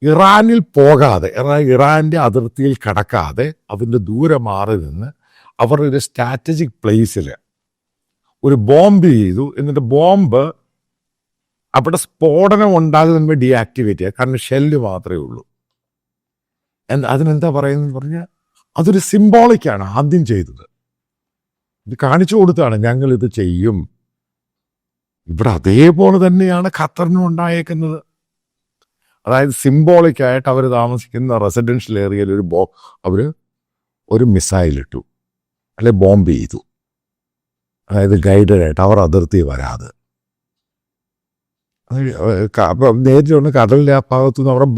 ഇറാനിൽ പോകാതെ, ഇറാൻ്റെ അതിർത്തിയിൽ കടക്കാതെ അതിൻ്റെ ദൂരെ മാറി നിന്ന് അവരുടെ സ്ട്രാറ്റജിക് പ്ലേസിൽ ഒരു ബോംബ് ചെയ്തു. എന്നിട്ട് ബോംബ് അവിടെ സ്ഫോടനം ഉണ്ടാകുന്നതിന് ഡീആക്ടിവേറ്റ് ചെയ്യുക. കാരണം ഷെല്ല് മാത്രമേ ഉള്ളൂ. അതിനെന്താ പറയുന്നത് പറഞ്ഞാൽ അതൊരു സിംബോളിക്കാണ് ആദ്യം ചെയ്തത്. ഇത് കാണിച്ചു കൊടുത്താണ് ഞങ്ങളിത് ചെയ്യും. ഇവിടെ അതേപോലെ തന്നെയാണ് ഖത്തറിനും ഉണ്ടായേക്കുന്നത്. അതായത് സിംബോളിക്കായിട്ട് അവർ താമസിക്കുന്ന റെസിഡൻഷ്യൽ ഏരിയയിൽ അവർ ഒരു മിസൈൽ ഇട്ടു, അല്ലെ ബോംബ് ചെയ്തു. അതായത് ഗൈഡഡായിട്ട് അവർ അതിർത്തി വരാതെ. അപ്പം നേരിട്ട് കടലിൻ്റെ ആ ഭാഗത്തു നിന്ന് അവിടെ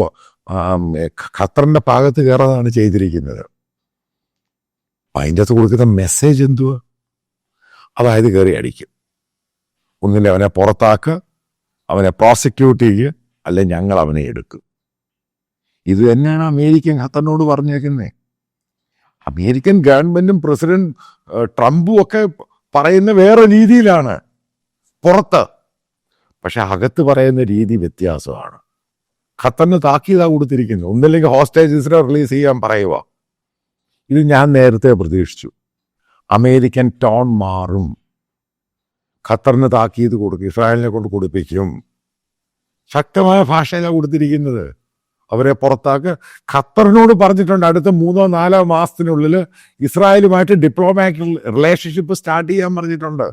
ഖത്തറിൻ്റെ ഭാഗത്ത് കയറാതാണ് ചെയ്തിരിക്കുന്നത്. അതിൻ്റെ അകത്ത് കൊടുക്കുന്ന മെസ്സേജ് എന്തുവാ? അതായത് കയറി അടിക്കും. ഒന്നിലെ അവനെ പുറത്താക്കുക, അവനെ പ്രോസിക്യൂട്ട് ചെയ്യുക, അല്ലെ ഞങ്ങൾ അവനെ എടുക്കും. ഇത് തന്നെയാണ് അമേരിക്കൻ ഖത്തറിനോട് പറഞ്ഞേക്കുന്നത്. അമേരിക്കൻ ഗവൺമെൻറ്റും പ്രസിഡന്റ് ട്രംപും ഒക്കെ പറയുന്ന വേറെ രീതിയിലാണ് പുറത്ത്. പക്ഷെ അകത്ത് പറയുന്ന രീതി വ്യത്യാസമാണ്. ഖത്തറിന് താക്കീതാ കൊടുത്തിരിക്കുന്നു. ഒന്നില്ലെങ്കിൽ ഹോസ്റ്റേജസിനെ റിലീസ് ചെയ്യാൻ പറയുക. ഇത് ഞാൻ നേരത്തെ പ്രതീക്ഷിച്ചു. അമേരിക്കൻ ടോൺ മാറും. ഖത്തറിന് താക്കീത് കൊടുക്കും, ഇസ്രായേലിനെ കൊണ്ട് കൊടുപ്പിക്കും. ശക്തമായ ഭാഷയിലാണ് കൊടുത്തിരിക്കുന്നത്. അവരെ പുറത്താക്കുക. ഖത്തറിനോട് പറഞ്ഞിട്ടുണ്ട് അടുത്ത 3-4 മാസത്തിനുള്ളിൽ ഇസ്രായേലുമായിട്ട് ഡിപ്ലോമാറ്റിക് റിലേഷൻഷിപ്പ് സ്റ്റാർട്ട് ചെയ്യാൻ പറഞ്ഞിട്ടുണ്ട്.